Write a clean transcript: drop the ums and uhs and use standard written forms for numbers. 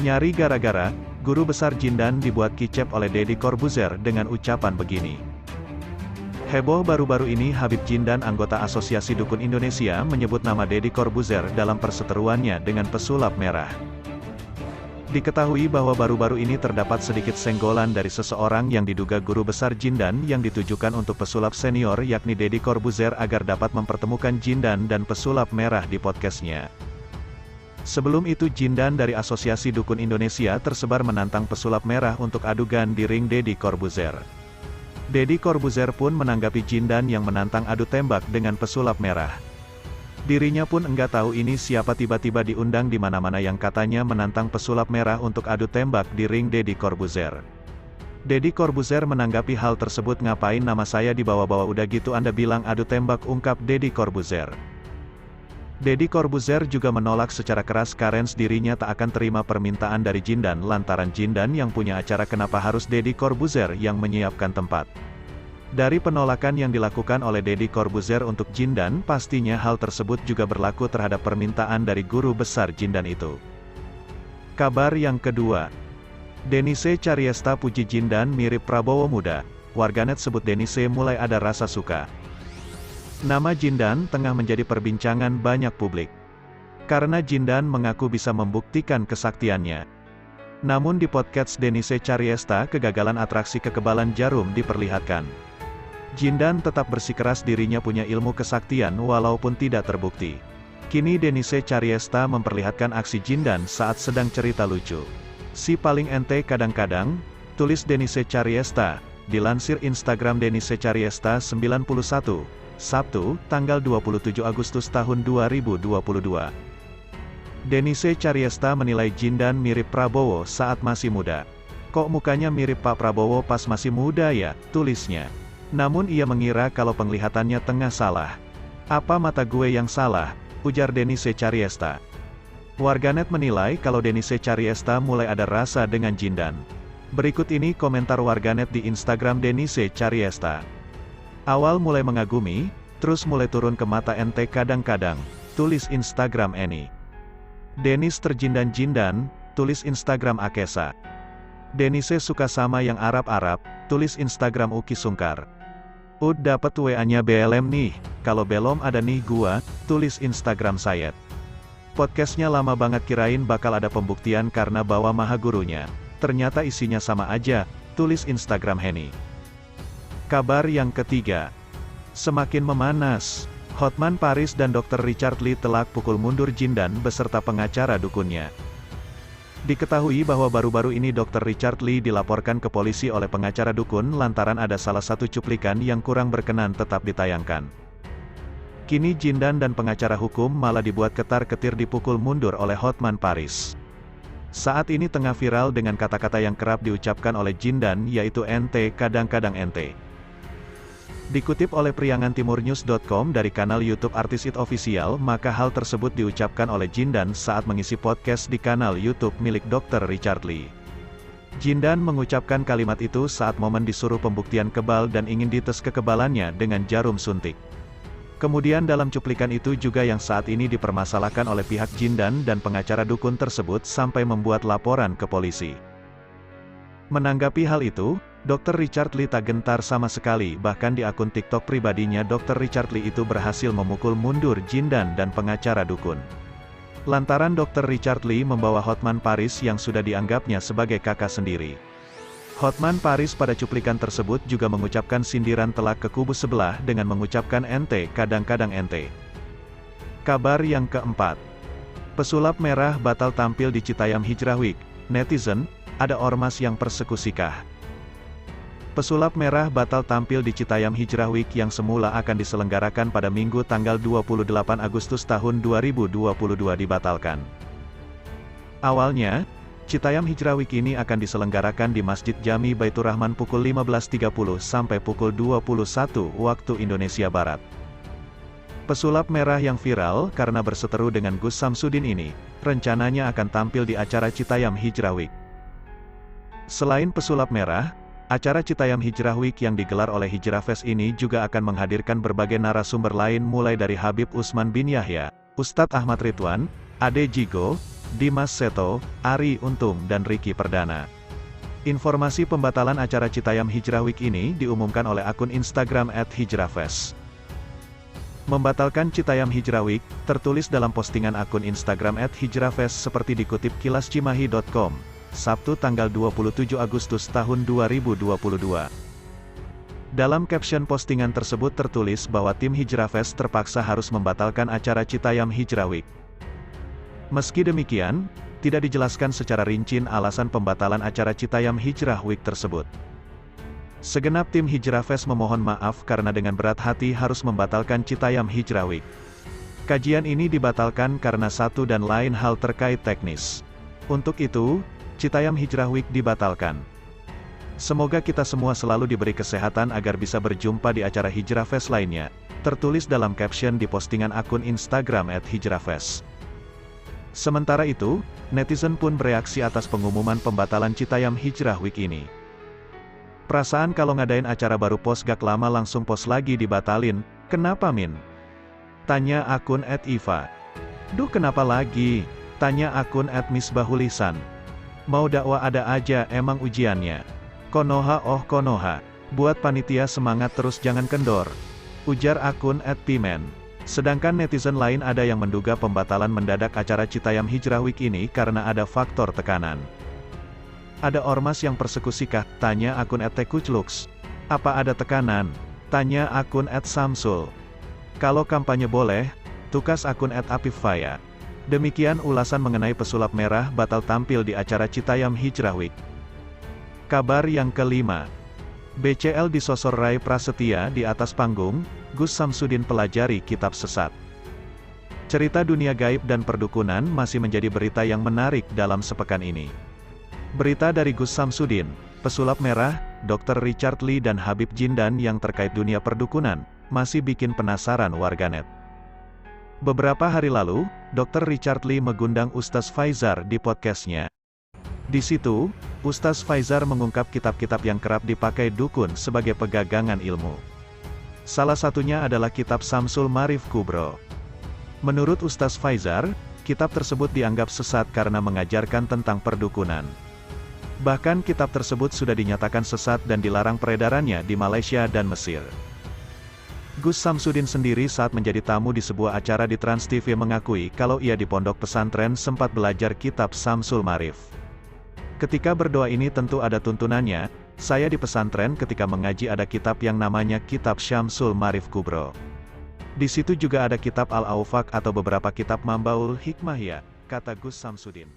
Nyari gara-gara, guru besar Jindan dibuat kicep oleh Deddy Corbuzier dengan ucapan begini. Heboh baru-baru ini Habib Jindan anggota Asosiasi Dukun Indonesia menyebut nama Deddy Corbuzier dalam perseteruannya dengan pesulap merah. Diketahui bahwa baru-baru ini terdapat sedikit senggolan dari seseorang yang diduga guru besar Jindan yang ditujukan untuk pesulap senior yakni Deddy Corbuzier agar dapat mempertemukan Jindan dan pesulap merah di podcastnya. Sebelum itu Jindan dari Asosiasi Dukun Indonesia tersebar menantang pesulap merah untuk adugan di ring Deddy Corbuzier. Deddy Corbuzier pun menanggapi Jindan yang menantang adu tembak dengan pesulap merah. Dirinya pun enggak tahu ini siapa tiba-tiba diundang di mana-mana yang katanya menantang pesulap merah untuk adu tembak di ring Deddy Corbuzier. Deddy Corbuzier menanggapi hal tersebut, ngapain nama saya dibawa-bawa, udah gitu Anda bilang adu tembak, ungkap Deddy Corbuzier. Deddy Corbuzier juga menolak secara keras karens dirinya tak akan terima permintaan dari Jindan lantaran Jindan yang punya acara, kenapa harus Deddy Corbuzier yang menyiapkan tempat. Dari penolakan yang dilakukan oleh Deddy Corbuzier untuk Jindan, pastinya hal tersebut juga berlaku terhadap permintaan dari guru besar Jindan itu. Kabar yang kedua, Denise Chariesta puji Jindan mirip Prabowo muda, warganet sebut Denise mulai ada rasa suka. Nama Jindan tengah menjadi perbincangan banyak publik. Karena Jindan mengaku bisa membuktikan kesaktiannya. Namun di podcast Denise Chariesta kegagalan atraksi kekebalan jarum diperlihatkan. Jindan tetap bersikeras dirinya punya ilmu kesaktian walaupun tidak terbukti. Kini Denise Chariesta memperlihatkan aksi Jindan saat sedang cerita lucu. Si paling ente kadang-kadang, tulis Denise Chariesta, dilansir Instagram Denise Chariesta 91. Sabtu, tanggal 27 Agustus tahun 2022. Denise Chariesta menilai Jindan mirip Prabowo saat masih muda. Kok mukanya mirip Pak Prabowo pas masih muda ya, tulisnya. Namun ia mengira kalau penglihatannya tengah salah. Apa mata gue yang salah, ujar Denise Chariesta. Warganet menilai kalau Denise Chariesta mulai ada rasa dengan Jindan. Berikut ini komentar warganet di Instagram Denise Chariesta. Awal mulai mengagumi, terus mulai turun ke mata ente kadang-kadang, tulis Instagram Eni. Denis terjindan-jindan, tulis Instagram Akesa. Denise suka sama yang Arab-Arab, tulis Instagram Uki Sungkar. Ud dapet WA-nya BLM nih, kalau belum ada nih gua, tulis Instagram Sayed. Podcastnya lama banget, kirain bakal ada pembuktian karena bawa maha gurunya. Ternyata isinya sama aja, tulis Instagram Heni. Kabar yang ketiga, semakin memanas. Hotman Paris dan Dr. Richard Lee telak pukul mundur Jindan beserta pengacara dukunnya. Diketahui bahwa baru-baru ini Dr. Richard Lee dilaporkan ke polisi oleh pengacara dukun lantaran ada salah satu cuplikan yang kurang berkenan tetap ditayangkan. Kini Jindan dan pengacara hukum malah dibuat ketar-ketir dipukul mundur oleh Hotman Paris. Saat ini tengah viral dengan kata-kata yang kerap diucapkan oleh Jindan, yaitu ente kadang-kadang ente. Dikutip oleh priangantimurnews.com dari kanal YouTube Artis It Official, maka hal tersebut diucapkan oleh Jindan saat mengisi podcast di kanal YouTube milik Dr. Richard Lee. Jindan mengucapkan kalimat itu saat momen disuruh pembuktian kebal dan ingin dites kekebalannya dengan jarum suntik. Kemudian dalam cuplikan itu juga yang saat ini dipermasalahkan oleh pihak Jindan dan pengacara dukun tersebut sampai membuat laporan ke polisi. Menanggapi hal itu, Dr. Richard Lee tak gentar sama sekali, bahkan di akun TikTok pribadinya Dr. Richard Lee itu berhasil memukul mundur Jindan dan pengacara dukun. Lantaran Dr. Richard Lee membawa Hotman Paris yang sudah dianggapnya sebagai kakak sendiri. Hotman Paris pada cuplikan tersebut juga mengucapkan sindiran telak ke kubu sebelah dengan mengucapkan ente kadang-kadang ente. Kabar yang keempat, pesulap merah batal tampil di Citayam Hijrah Week, netizen, ada ormas yang persekusikah? Pesulap merah batal tampil di Citayam Hijrah Week yang semula akan diselenggarakan pada Minggu tanggal 28 Agustus tahun 2022 dibatalkan. Awalnya, Citayam Hijrah Week ini akan diselenggarakan di Masjid Jami Baitur Rahman pukul 15.30 sampai pukul 21 waktu Indonesia Barat. Pesulap merah yang viral karena berseteru dengan Gus Samsudin ini, rencananya akan tampil di acara Citayam Hijrah Week. Selain pesulap merah, acara Citayam Hijrah Week yang digelar oleh Hijrah Fest ini juga akan menghadirkan berbagai narasumber lain mulai dari Habib Utsman bin Yahya, Ustadz Ahmad Ridwan, Ade Jigo, Dimas Seto, Arie Untung dan Ricky Perdana. Informasi pembatalan acara Citayam Hijrah Week ini diumumkan oleh akun Instagram @hijrahfest. Membatalkan Citayam Hijrah Week, tertulis dalam postingan akun Instagram @hijrahfest seperti dikutip kilascimahi.com, Sabtu tanggal 27 Agustus tahun 2022. Dalam caption postingan tersebut tertulis bahwa tim Hijrah Fest terpaksa harus membatalkan acara Citayam Hijrah Week. Meski demikian, tidak dijelaskan secara rinci alasan pembatalan acara Citayam Hijrah Week tersebut. Segenap tim Hijrah Fest memohon maaf karena dengan berat hati harus membatalkan Citayam Hijrah Week. Kajian ini dibatalkan karena satu dan lain hal terkait teknis. Untuk itu, Citayam Hijrah Week dibatalkan. Semoga kita semua selalu diberi kesehatan agar bisa berjumpa di acara Hijrah Fest lainnya, tertulis dalam caption di postingan akun Instagram @hijrahfest. Sementara itu, netizen pun bereaksi atas pengumuman pembatalan Citayam Hijrah Week ini. Perasaan kalau ngadain acara baru pos gak lama langsung pos lagi dibatalin, kenapa Min? Tanya akun @iva. Duh kenapa lagi? Tanya akun @misbahulisan. Mau dakwah ada aja emang ujiannya. Konoha oh Konoha. Buat panitia semangat terus jangan kendor. Ujar akun @pimen. Sedangkan netizen lain ada yang menduga pembatalan mendadak acara Citayam Hijrah Week ini karena ada faktor tekanan. Ada ormas yang persekusikah? Tanya akun @tekuclux. Apa ada tekanan? Tanya akun @samsul. Kalau kampanye boleh, tukas akun @apifaya. Demikian ulasan mengenai pesulap merah batal tampil di acara Citayam Hijrah Week. Kabar yang kelima. BCL disosor Ray Prasetya di atas panggung, Gus Samsudin pelajari kitab sesat. Cerita dunia gaib dan perdukunan masih menjadi berita yang menarik dalam sepekan ini. Berita dari Gus Samsudin, pesulap merah, Dr. Richard Lee dan Habib Jindan yang terkait dunia perdukunan, masih bikin penasaran warganet. Beberapa hari lalu, Dr. Richard Lee mengundang Ustaz Faizar di podcastnya. Di situ, Ustaz Faizar mengungkap kitab-kitab yang kerap dipakai dukun sebagai pegangan ilmu. Salah satunya adalah kitab Syamsul Ma'arif Kubro. Menurut Ustaz Faizar, kitab tersebut dianggap sesat karena mengajarkan tentang perdukunan. Bahkan kitab tersebut sudah dinyatakan sesat dan dilarang peredarannya di Malaysia dan Mesir. Gus Samsudin sendiri saat menjadi tamu di sebuah acara di Trans TV mengakui kalau ia di pondok pesantren sempat belajar kitab Syamsul Ma'arif. Ketika berdoa ini tentu ada tuntunannya, saya di pesantren ketika mengaji ada kitab yang namanya Kitab Syamsul Ma'arif Kubro. Di situ juga ada kitab Al-Aufaq atau beberapa kitab Mambaul Hikmah ya, kata Gus Samsudin.